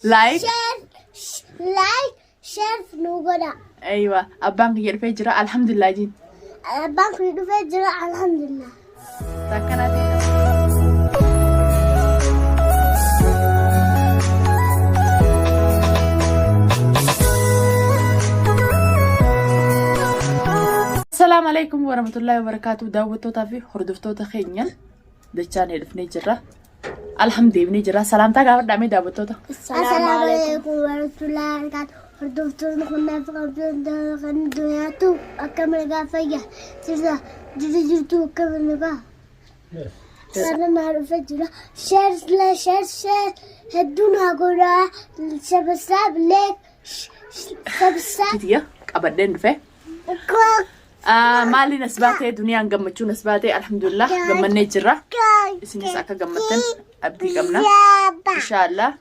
لايك شير نوغدا. ايوه ابانك يرفجرا الحمد لله جين أبانك يرفجرا الحمد لله. تكناتي السلام عليكم ورحمة الله وبركاته. داوتو تافي هردفتو تخينيا دچان هدفني جرا الحمد لله جرا سلام تا غاور دامي داوتو تا السلام عليكم ورحمة الله وبركاته. هردفتو نخنا فقط خندوياتو أكمل غافية ترى جرجرتو أكمل غا. أنا ما أعرف أجرا شير هدونا غورا سبساب لك سبساب تيا أبدين في مالي نسباتي دنيا نجمتشو نسباتي الحمد لله جمني جرا اسمي ساكا جمتن أبدي جمنا إن شاء الله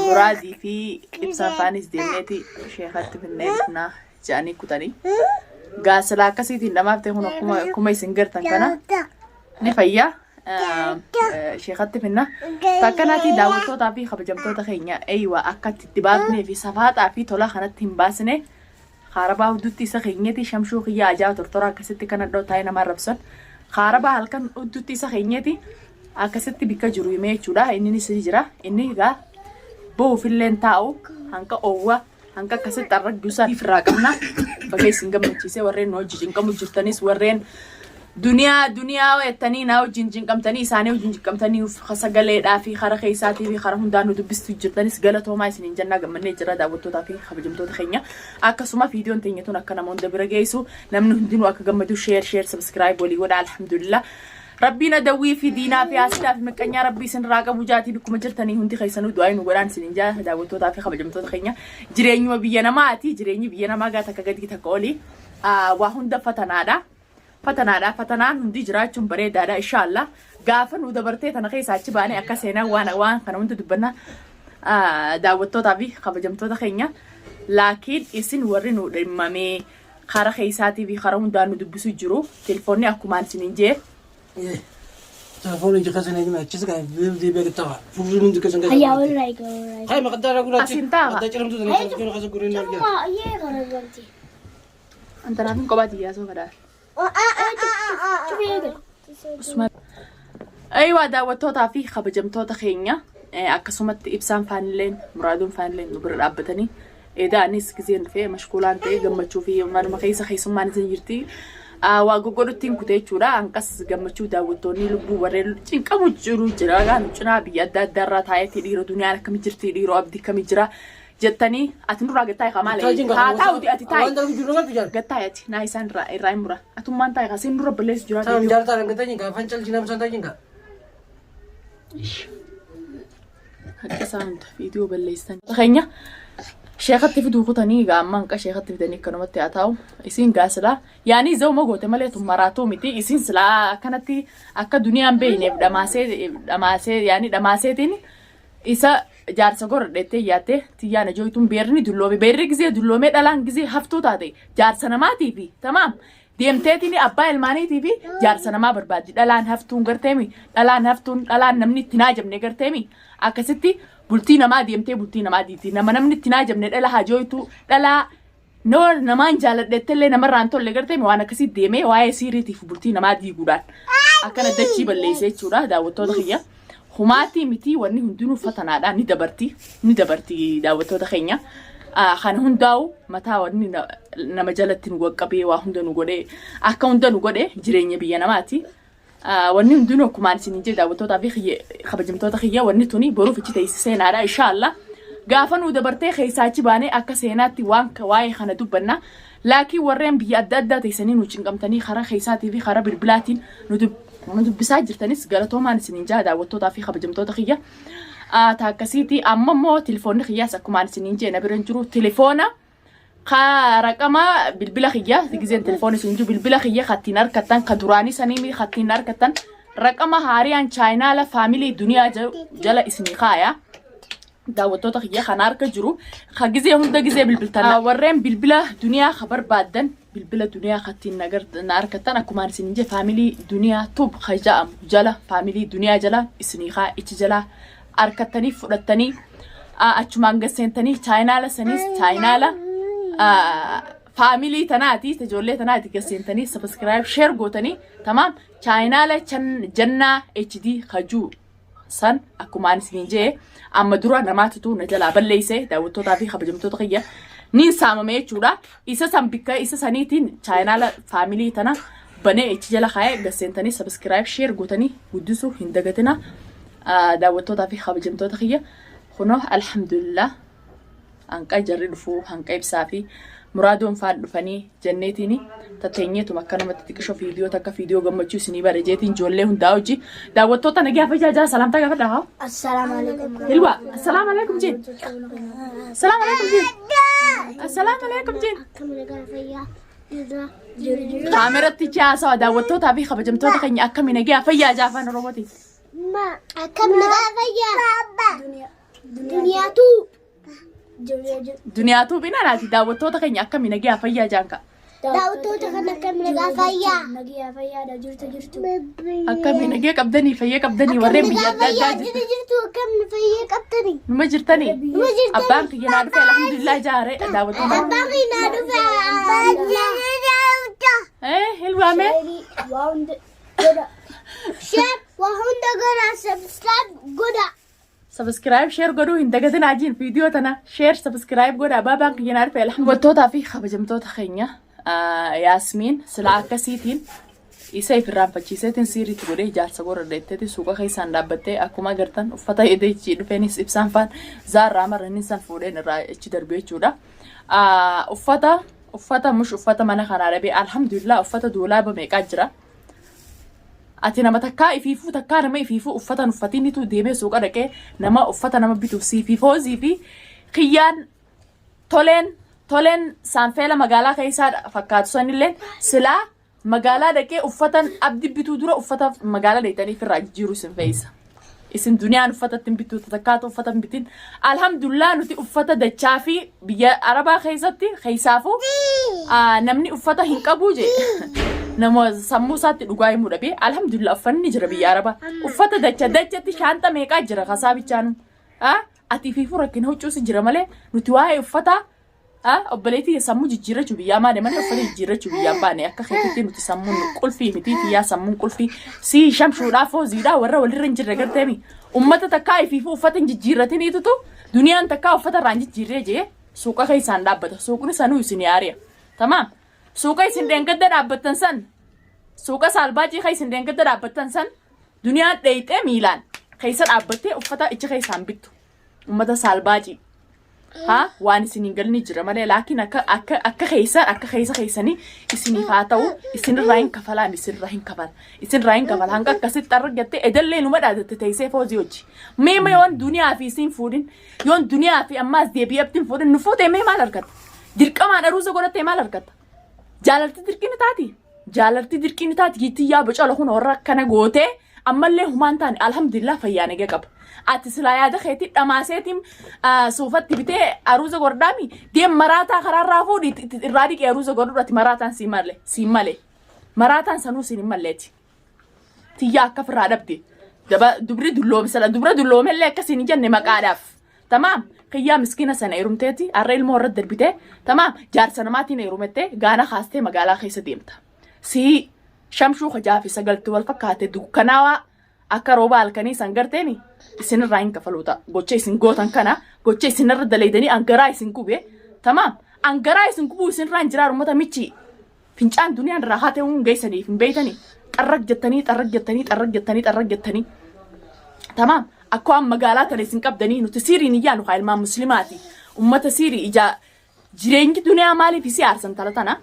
مرادي في إبسان فانيس دينيتي شيخات في النيلنا جاني كتاني غاسلا كسيتي لما بتهون كوما يسنجر تنكنا نفيا شيخات في النا فكناتي داوتو تافي خبجمتو تخينيا أيوة أكاد تبادني في صفات عفي تولا خانت تنباسني خاربا ودوتي سخينيتي شمشو خيا أجاو ترتورا كستي كانت دو تاينا ما ربسن خاربا هلكن ودوتي سخينيتي أكستي بيكا جروي ميچودا إنني سجرا إني غا بو في اللين تاو هنكا أووا هنكا كست ترك جوسا في فراقمنا بقى سنجم نتشيسي ورين وجين كم جرتنيس ورين دنيا ويتني ناو جين كم تني ساني وجين كم تني وخسقلي دا في خرا خيساتي في خرا هندانو دبستو جرتنيس قالتو ما يسنين جنة قمني جرا داوتو تافي خبجمتو تخينيا أكسوما فيديو انتينيتو نكنا مون دبرجيسو نمنو هندينو أكا قمدو شير سبسكرايب ولي ودا الحمد لله ربنا دوي في دينا في أستا في مكان يا ربي سنراقة بوجاتي بكم جرتني هندي خيسانو دعين وقران سنينجا داوتو تافي خبجمتو تخينيا جريني وبيانا ماتي جريني بيانا ما قاتا كقدي تقولي وهند فتنان هندي جراتشم بريدا إن شاء الله قافن ودبرتي تنقيس عتباني أكاسينا وان كانوا انتو دبنا داوتو تافي خبجمتو تخينيا لكن إسن ورينو رمامي خارا خيساتي في خارا هندانو دبسو جرو تلفوني أكو مان سنينجي تلفوني جكاسن يجمع تشسكا دي بيرتاع فوجون جكاسن هيا ورايك هاي ما قدر اقول لك أسنتا قدر جرمتو تني كانوا خاص قرين نرجع ما يه غرزتي أنت نافين قبادي يا سو كذا أيوة داوتو تافي خبجمتو تخينيا أكسومت إبسان فانلين مرادون فانلين نبر أبتني إذا أنيس كزين في مشكولان تي جمتشو في ما مخيسة خيسوم ما نزنجرتي وأقولتين كتير أنكس جمتشو داوتوني لبو وريل تين كم جرو جرا كانوا جنا بيدا درات هاي تديرو دنيا كم جرتي ديرو أبدي كم جرا جتني أتنور قتاي خمالي هاتاو دي أتاي قتاي أتي نايسان راي مرا أتوم من تاي خاسين نور بليس جرا تام جار تارن قتاي جنگا فانشل جنام سانتا جنگا هكذا ساوند فيديو بليستان تخينيا شيخة تفيدو خطاني قامان كا شيخة تفيدني كانوا متأتاو إسين قاسلا يعني زو ما قلت مالي مراتو متي إسين سلا كانتي أكا دنيا بيني دماسي يعني دماسيتيني إسا جارسا غور ديتي ياتي تيانا جويتون بيرني دلومي بيرك زي دلومي دلان زي هفتو تاتي جارسا نما تيبي تمام deemteetini abbaa ilmaaniitii fi jaarsa namaa barbaaddi dhalaan haftuun garteemi dhalaan namni itti naajamne garteemi akkasitti bultii namaa deemtee bultii namaa diiti namni itti naajamne dhala hajooytu dhalaa noo namaan jaaladheettellee namarraan tolle garteemi waan akkasii deemee waa'ee siiriitiif bultii namaa diiguudhaan akkana dachii balleessee jechuudha daawwattoota kiyya humaatii miti wanni hundinuu fatanaadhaan ni dabarti daawwattoota keenya. خان هنداو متى وني نمجلت نوقبي وهند نقوله أكون هند نقوله جريني بيانا ماتي وني هندونو كمان سنيجي داوتو تابي خي خبجمتو تخيا وني توني بروف تيجي تيسين على إن شاء الله قافن ودبرتي خيساتي باني أكسيناتي وان كواي خنا دبنا لكن ورين بيأدد تيسنين وشنقم تاني خرا خيساتي في خرا بالبلاتين ندب بساجر تانيس قالتو ما نسنيجا داوتو تابي خبجمتو تخيا تاكسيتي أمامو تلفون خياس أكمان سنين جينا برنجرو تلفونا رقما بالبلا خيا تجزين تلفون سنجو بالبلا خيا خاتينار كتان كدراني سنيمي خاتينار كتان رقما هاريان چاينا لا فاميلي دنيا جلا اسمي خايا داوتو تخيا خنار كجرو خجزي هوندا جزي بالبلتنا ورين بالبلا دنيا خبر بعدن بالبلا دنيا خاتين نار كتان أكمان سنين جي فاميلي دنيا توب خيجام جلا فاميلي دنيا جلا اسمي خا إتش جلا أركتني فرتني achumaan gaseentanii chaayinaala sanis chaayinaala faamilii tanaati ijoollee tanaati gaseentanii subscribe share gootanii tamaam chaayinaala jannaa HD kajuu san akkuma anis jee amma dura namaatu na jalaa balleessee daawwattootaa fi kabajamtoota kiyya niin saamamee jechuudha isa san bikka isa saniitiin chaayinaala faamilii tana banee ichi jala kaa'ee gaseentanii subscribe share gootanii guddisuu hin dagatina daawwattootaa fi kabajamtoota kiyya kuno alhamdulillah anqa jarri dhufuu hanqa ibsaa fi muraadoon faan dhufanii janneetini tateenyeetu akkanumatti xiqqisho fiidiyoo takka fiidiyoo gammachuu isinii bareejeetiin ijoollee hundaa hojii daawwattoota nagaa fayyaa salaamtaa gaafadhaa Assalamu alaikum. hilwa assalaamu alaikum jeen assalaamu alaikum jeen assalaamu alaikum jeen Kamera gafaya. kaameratti jaasaa daawwattootaa fi kabajamtoota keenya akkamiin nagaa fayyaa jaafaan oromooti Ma. Kamera gafaya. Dunia tu. duniyaatu binaanaati daawwattoota keenya akkamiin nagaa fayyaa jaanka Daawwattoota kana kamera gafaya. Nagiyaa fayyaadha jirtu. akkamiin nagaa qabdanii fayyaa qabdanii warreen biyya adda addaa jirtu Jirtu kamera fayyaa qabtani. numa jirtanii abbaan kiyya naa dhufe alhamdulillah jaaree daawwattoota Bagi na dufa. hilwaame Waa hundi godha. Share wahunda gara subscribe goda. subscribe share godhuu hin dagatinaa jiin viidiyoo tana share subscribe godha abbaan kiyya naa dhufe alhamdulillah fi kabajamtoota keenya Yaasmiin sila akkasiitiin isa ifirraanfachiiseetiin siiriitti godhee ijaarsa gorra deetteeti suuqa keessaan dhaabbattee akkuma agartan uffata edeechii dhufeenis ibsaan faan zaarraa marranii san fuudheen irraa ichi darbee jechuudha. Uffata mana kanaa dhabee alhamdulillah uffata duulaaba meeqaa jira. Ati nama takkaa ifiifuu takkaa nama ifiifuu uffatan uffatinitu deemee suuqa dhaqee nama uffata nama bituuf siifiifoozii fi kiyyaan toleen saanfeela magaalaa keessaa fakkaatu sanillee silaa magaalaa dhaqee uffatan abdi bituu dura uffata magaalaa dheeytaniif irraa jijjiiruu isin fe'isa. Isin duniyaan uffatatti hin bituu takkaatu uffata hin bitin. Alhamdulillah nuti uffata dachaa fi biyya Arabaa keessatti keessaafuu namni uffata hin qabu jee nama sammuu isaatti dhugaa himuu dhabee alhamdulillah uffanni jira biyya Arabaa. Uffata dachatti shaanta meeqaa jira kasaa bichaanu. Ati fi rakkina huccuusi jira malee nuti waa'ee uffataa obboleetii sammuu jijjiirrachuu biyyaa maane malee uffata jijjiirrachuu biyyaa baane akka keetitti nuti sammuun qulfii miti tiyyaa sammuun qulfii si shamshuudhaaf hooziidhaa warra walirra hin jirre garteemi ummata takkaa ifiifuu uffata hin jijjiirratiniitutu duniyaan takkaa uffata irraan jijjiirree jee suuqa keessaan dhaabbata suuqni sanuu isin yaariya tamaam suuqa isin dheengadda dhaabbattan san suuqa saalbaajii ka isin dheengadda dhaabbattan san duniyaan dheeyxee miilaan keessa dhaabbattee uffata ichi keessaan bittu ummata saalbaajii waan isin hin galni jira malee laakiin akka keessanii isiniif haa ta'u isinirraa hin kafalaan isinirraa hin kafala hanga akkasitti argattee edallee numa dhaadatte teessee foozii hojii meema yoon duniyaa fi isin fuudhin yoon duniyaa fi ammaas deebi'abtiin fuudhin nu fuutee mee maal argatta dirqamaan aruusa godhattee maal argatta jaalalti dirqiin taati gittiyyaa bocola kun warra akkana gootee ammallee humaan taane alhamdulillah fayyaa nagee qaba. Ati silaa yaada keetii dhamaaseetiin suufatti bitee aruusa godhaami deem maraataa karaarraa fuudhi irraa dhiqee aruusa godhuudhaati maraataan siin malee maraataan sanuu siin hin malleeti. Tiyyaa akka firraa dhabde dubri dulloomellee akkasiin hin jenne maqaadhaaf tamaam kiyyaa miskiina sana heerumteeti harree ilmoo irratti darbitee tamaam jaarsa namaatiin heerumettee gaana kaastee magaalaa keessa deemta. Si shamshuu kajaafi sagaltuu wal fakkaate dukkanaawaa akka rooba halkanii san garteeni isinirraa hin kafaluuta gocha isin gootan kana gocha isinirra daleedanii angaraa isin gube tamaam angaraa isin gubuu isinirraa hin jiraan uummata michi fincaan duniyaan irraa haa ta'uun geessaniif hin beeytanii xarraq jettanii tamaam akka waan magaalaa kana isin qabdanii nuti siiriin iyyaanu haa ilmaan muslimaati uummata siirii ijaa jireenyi duniyaa maaliif si aarsan talatana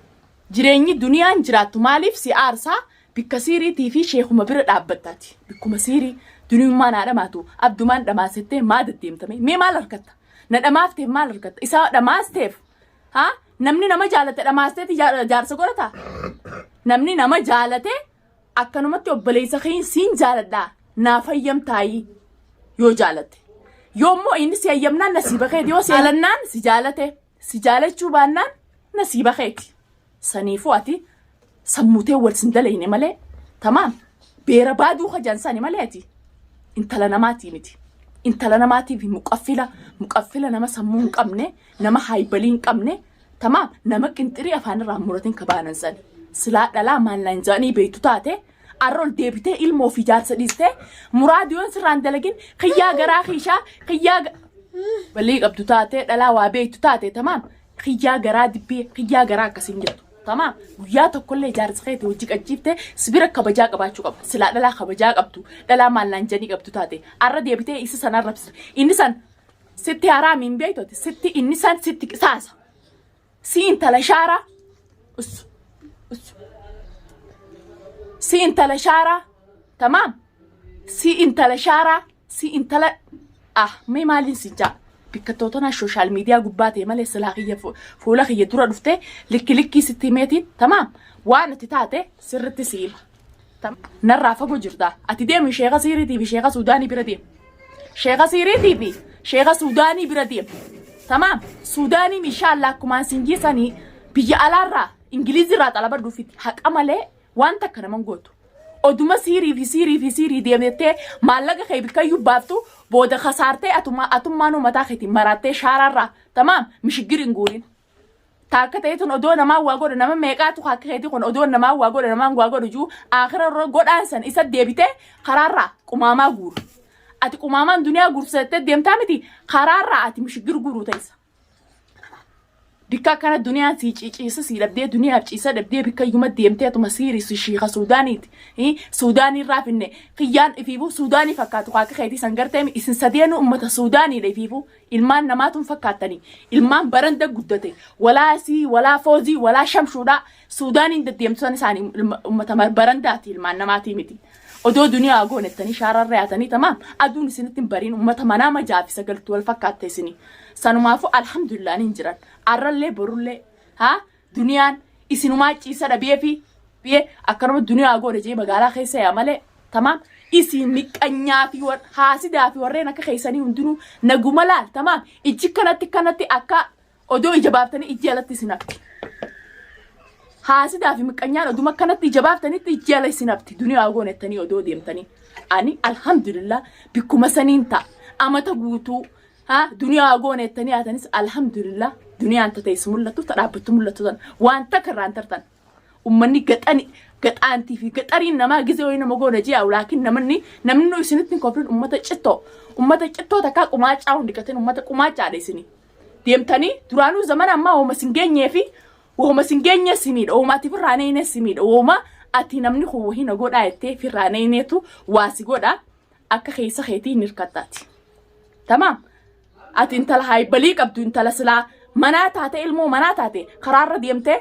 jireenyi duniyaan jiraattu maaliif si aarsaa bikka siiriitii fi sheekuma bira dhaabbattaati bikkuma siirii duniyummaa naa dhamaatu abdumaan dhamaasettee maa deddeemtame mee maal argatta na dhamaafteef maal argatta isaa dhamaasteef namni nama jaalate dhamaasteeti jaarsa godhata namni nama jaalate akkanumatti obboleessa keenya siin jaaladhaa naa fayyamtaayii yoo jaalatte yoommoo inni si hayyamnaan nasiiba keeti yoo si jaalannaan si jaalate si jaalachuu baannaan nasiiba keeti saniifuu ati sammutee wal sin dalayne malee tamaam beera baaduu kajansani malee ati intala namaatii miti انت لنا ماتي في مقفلة نما سمون قمني نما هايبلين قمني تمام نما كنتري افان رامورتين كبانن سن سلا دلا مان لانجاني بيتو تاتي arrol deebitee ilmoo fi jaarsa dhiistee muraadiyoon sirraan dalagin khiyyaa garaa khiishaa khiyyaa balii qabdu taatee dhalaa waa beektu taate tamaam khiyyaa garaa dibbee khiyyaa garaa akkasiin jirtu tamaam guyyaa tokkollee jaarsa keetii hojii qachiiftee sibira kabajaa qabaachuu qaba silaa dhalaa kabajaa qabdu dhalaa maallaan janii qabdu taate arra deebitee isa sanaan rabsitu inni san sitti haraamiin beektooti sitti inni san sitti qisaasa si intala shaaraa سي انت لشارة تمام سي انت لشارة سي انت ل مي مالين سجا بكتوتنا السوشيال ميديا قباتي مالي سلاخية فولاخية دورة دفتي لكي ستيميتي تمام وانا تتاتي سر التسيل تمام نرى فقو جردا اتديم شيخة سيري تي شيخة سوداني برديم شيخة سيري تي شيخة سوداني برديم تمام سوداني ان شاء الله كمان سنجي ساني بيجي على الرا انجليزي رات على بردو فيتي حق امالي وانت كنا منقوتو oduma sirii deemtee maallaqa kee bikayyuu baaftu booda khasaartee atummaanuu mataa keetii marattee shaararraa tamaam mishigirin guurin taakka ta'eetun odoo namaa waa godha nama meeqaatu akka keetii kun odoo namaa waa godha namaan waa godha juu aakhirarra godhaan san isa deebitee karaarraa qumaamaa guuru ati qumaamaan duniyaa guursattee deemtaa miti karaarraa ati mishigir guuruu ta'isa bika kana duniyaa si ciisa si dhabdee duniyaa ciisa dhabdee bika yuma deemtee atuma siiri si shiiqa suudaaniiti suudaanii raafinne qiyyaan ifiifu suudaanii fakkaatu akka keetii san gartee isin sadeenu ummata suudaaniidha ifiifu ilmaan namaatuun fakkaatanii ilmaan baranda guddate walaa si walaa foozii walaa shamshuudha suudaaniin deddeemtusan isaanii ummata barandaati ilmaan namaatii miti odoo duniyaa goonettanii shaararra yaatanii tamaam aduun isinitti bariin ummata manaa majaafi sagaltu wal fakkaatte isinii sanumaafu alhamdulillah nin jiran arrallee borullee duniyaan isinumaa ciisa dhabee fi akkanuma duniyaa goone jee magaalaa keessa yaa malee tamaam isin miqqanyaa fi haasidaa fi warreen akka keessanii hundinuu naguma laal tamaam ijji kanatti akka odoo ija baaftanii ijji alatti isin hafti haasidaa fi miqqanyaan oduma kanatti ija baaftanitti ijji ala isin hafti duniyaa goonettanii odoo deemtanii ani alhamdulillah bikkuma saniin ta'a amata guutuu duniyaa goonettanii atanis alhamdulillah duniyaan tatees mul'atu tadhaabbattu mul'atu tan wanta karraan tartan ummanni gaxaantii fi gaxariin namaa gizee wayii nama goona ji'a laakiin namni isinitti koofin ummata cittoo takkaa qumaacaa hundi gateen ummata qumaacaadha isini deemtanii duraanuu zamana ammaa hooma singeenyee fi hooma singeenye simiidha hoomaati firraaneenee simiidha hooma ati namni huwwii na godhaa jettee firraaneeneetu waasi godhaa akka keessa keetii nirkattaati tamaam ati intala haayibalii qabdu intala silaa manaa taate ilmoo manaa taate karaarra deemtee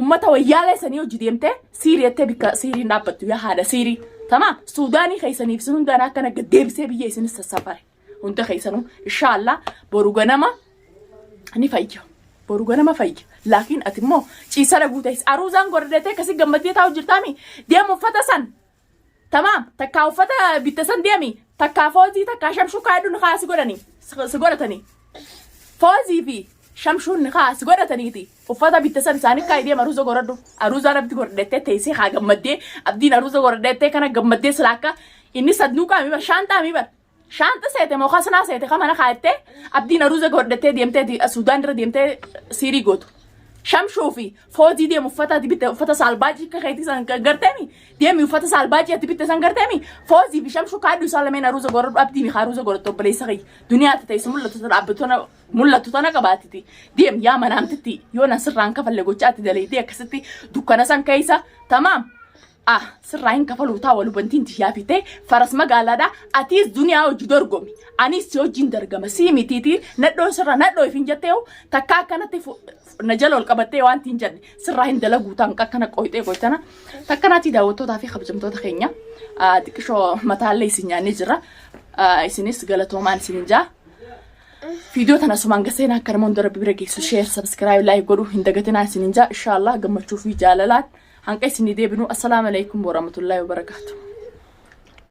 ummata wayyaalee sanii hojii deemtee siiriyattee bikka siiriin dhaabbattu yaa haadha siirii tamaam suudaanii keessaniif isin hundaan akkana gaddeebisee biyya isinis sassafare hunda keessanuu inshaallah boru ganama ni fayya boru ganama fayya laakiin ati immoo ciisa dhaguu ta'is aruuzaan gordetee kasi gammaddee taa'u jirtaami deemu uffata san tamaam takkaa uffata bitta san deemi takkaa foozii takkaa shamshuu kaadhuun kaasi godhanii si godhatanii foozii fi shamshuun kaasi godhataniiti uffata bitta san isaanii kaayii deema aruuza goradhu aruuzaan abdi gordetee teessee haa gammaddee abdiin aruuza gordetee kana gammaddee silaakka inni sadnuuqaa mibar shaantaa mibar shaanta seete mookaa sanaa seete kamana kaayattee abdiin aruuza gordetee deemtee suudaan irra deemtee siirii gootu shamshuu fi foozii deemu uffata ati bitte uffata saalbaajii akka keetii san garteemi deemi uffata saalbaajii ati bitte san garteemi foozii fi shamshuu kaadhu isaa lameen aruuza goradhu abdiin aruuza goradhu obboleessa kayyi duniyaa ta'e mul'atu tana qabaatiti deem yaa manaamtitti yoo na sirraan kafalle gochaatti daleetee akkasitti dukkana san keessa tamaam sirraan kafalu taa walubantiin tiyaafite faras magaalaadha atiis duniyaa hojii dorgomi anis hojiin dargama siimitiiti nadhoo sirra nadhoo ifin jettee takka akkanatti na jala ol qabattee waan tiin jedhe sirraa hin dalaguu ta'an akkana qoytana takkanaati daawwattootaa fi kabajamtoota keenya xiqqishoo mataallee isin nyaannee jira isinis galatoomaan isin jaa فيديو تنا سمان قسينا كرمون درب برجع شير سبسكرايب لايك قولوا هندقتنا سننجا إن شاء الله قمتشوف في جالالات هنقيس ندي بنو السلام عليكم ورحمة الله وبركاته.